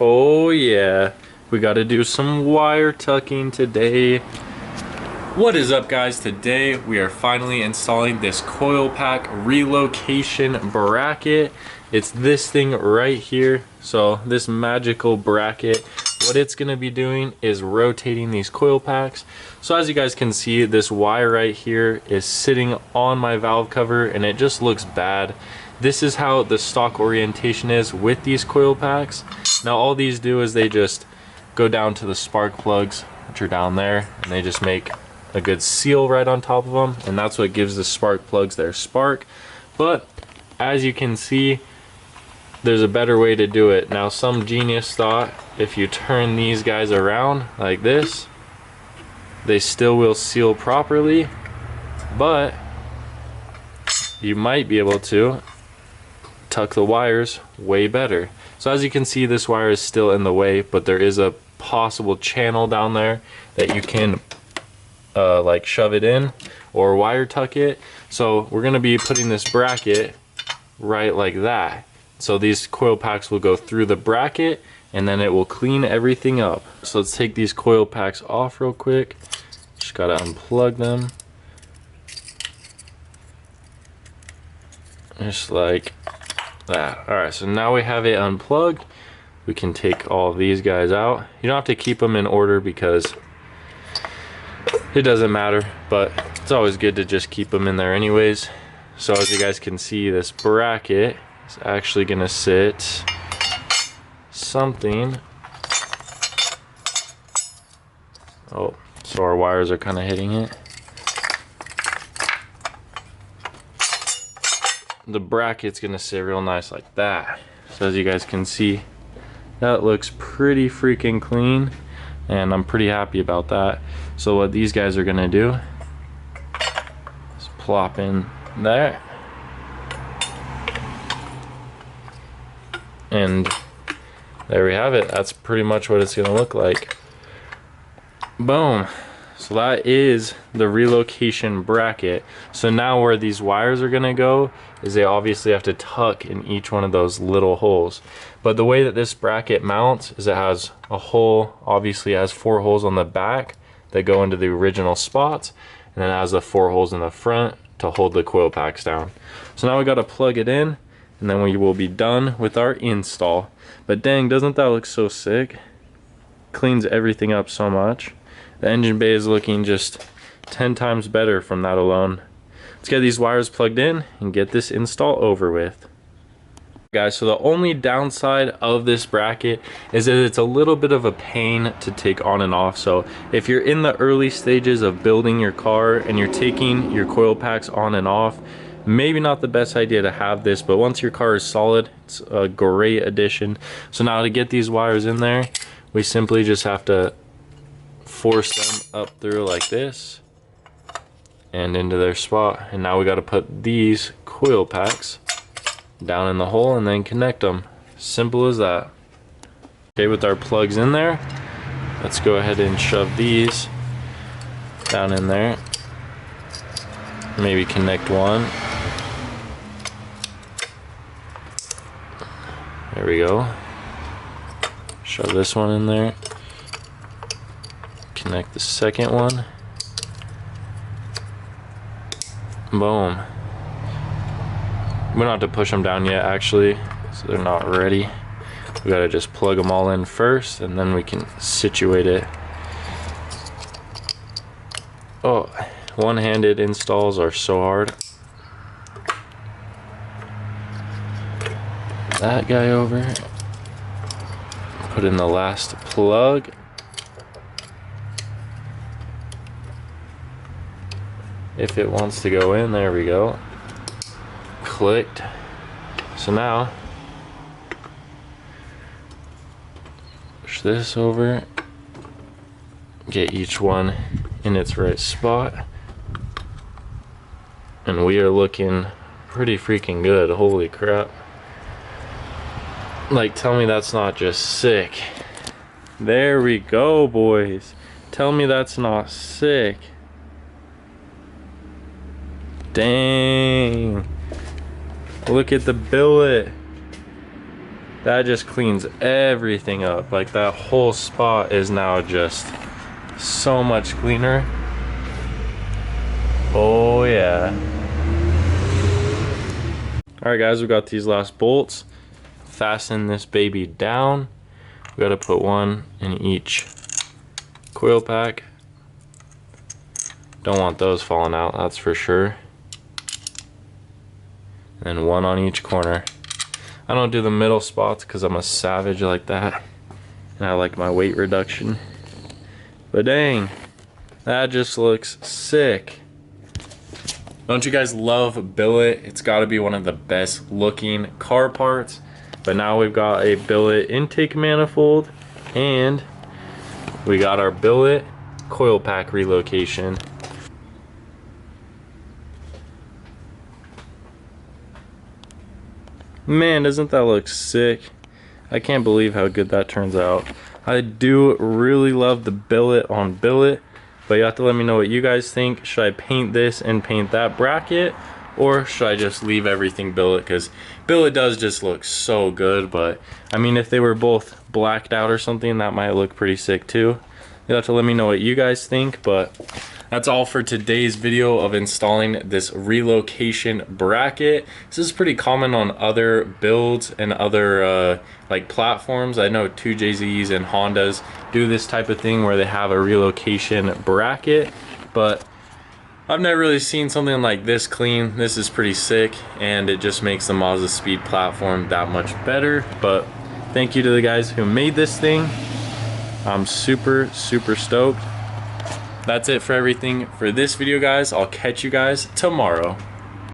Oh yeah, we got to do some wire tucking today. What is up, guys? Today we are finally installing this coil pack relocation bracket. It's this thing right here. So this magical bracket, what it's going to be doing is rotating these coil packs. So as you guys can see, this wire right here is sitting on my valve cover and it just looks bad. This is how the stock orientation is with these coil packs. Now all these do is they just go down to the spark plugs, which are down there, and they just make a good seal right on top of them, and that's what gives the spark plugs their spark. But as you can see, there's a better way to do it. Now some genius thought if you turn these guys around like this, they still will seal properly, but you might be able to tuck the wires way better. So as you can see, this wire is still in the way, but there is a possible channel down there that you can like shove it in or wire tuck it. So we're going to be putting this bracket right like that. So these coil packs will go through the bracket and then it will clean everything up. So let's take these coil packs off real quick. Just got to unplug them. Just like that. Alright, so now we have it unplugged. We can take all these guys out. You don't have to keep them in order because it doesn't matter, but it's always good to just keep them in there anyways. So as you guys can see, this bracket is actually going to sit something. Oh, so our wires are kind of hitting it. The bracket's gonna sit real nice like that. So as you guys can see, that looks pretty freaking clean, and I'm pretty happy about that. So what these guys are gonna do is plop in there, and there we have it. That's pretty much what it's gonna look like. Boom. So that is the relocation bracket. So now where these wires are gonna go is they obviously have to tuck in each one of those little holes. But the way that this bracket mounts is it has a hole, obviously it has 4 holes on the back that go into the original spots, and then it has the 4 holes in the front to hold the coil packs down. So now we gotta plug it in, and then we will be done with our install. But dang, doesn't that look so sick? Cleans everything up so much. The engine bay is looking just 10 times better from that alone. Let's get these wires plugged in and get this install over with. Guys, so the only downside of this bracket is that it's a little bit of a pain to take on and off. So if you're in the early stages of building your car and you're taking your coil packs on and off, maybe not the best idea to have this, but once your car is solid, it's a great addition. So now to get these wires in there, we simply just have to force them up through like this and into their spot. And now we got to put these coil packs down in the hole and then connect them. Simple as that. Okay, with our plugs in there, let's go ahead and shove these down in there. Maybe connect one. There we go. Shove this one in there. Connect the second one. Boom. We don't have to push them down yet, actually, so they're not ready. We gotta just plug them all in first, and then we can situate it. Oh, one-handed installs are so hard. That guy over. Put in the last plug. If it wants to go in, there we go. Clicked. So now, push this over, get each one in its right spot, and we are looking pretty freaking good. Holy crap. Like, tell me that's not just sick. There we go, boys. Tell me that's not sick. Dang. Look at the billet. that just cleans everything up. Like that whole spot is now just so much cleaner. Oh yeah. All right guys, we got these last bolts. Fasten this baby down. We gotta put one in each coil pack. Don't want those falling out, that's for sure. And then one on each corner. I don't do the middle spots because I'm a savage like that. And I like my weight reduction. But dang, that just looks sick. Don't you guys love Billet? It's gotta be one of the best looking car parts. But now we've got a Billet intake manifold and we got our Billet coil pack relocation. Man, doesn't that look sick? I can't believe how good that turns out. I do really love the Billet on Billet, but you have to let me know what you guys think. Should I paint this and paint that bracket, or should I just leave everything Billet? Because Billet does just look so good, but I mean, if they were both blacked out or something, that might look pretty sick too. You'll have to let me know what you guys think, but that's all for today's video of installing this relocation bracket. This is pretty common on other builds and other like platforms. I know 2JZs and Hondas do this type of thing where they have a relocation bracket, but I've never really seen something like this clean. This is pretty sick, and it just makes the Mazda Speed platform that much better. But thank you to the guys who made this thing. I'm super stoked. That's it for everything for this video, guys. I'll catch you guys tomorrow.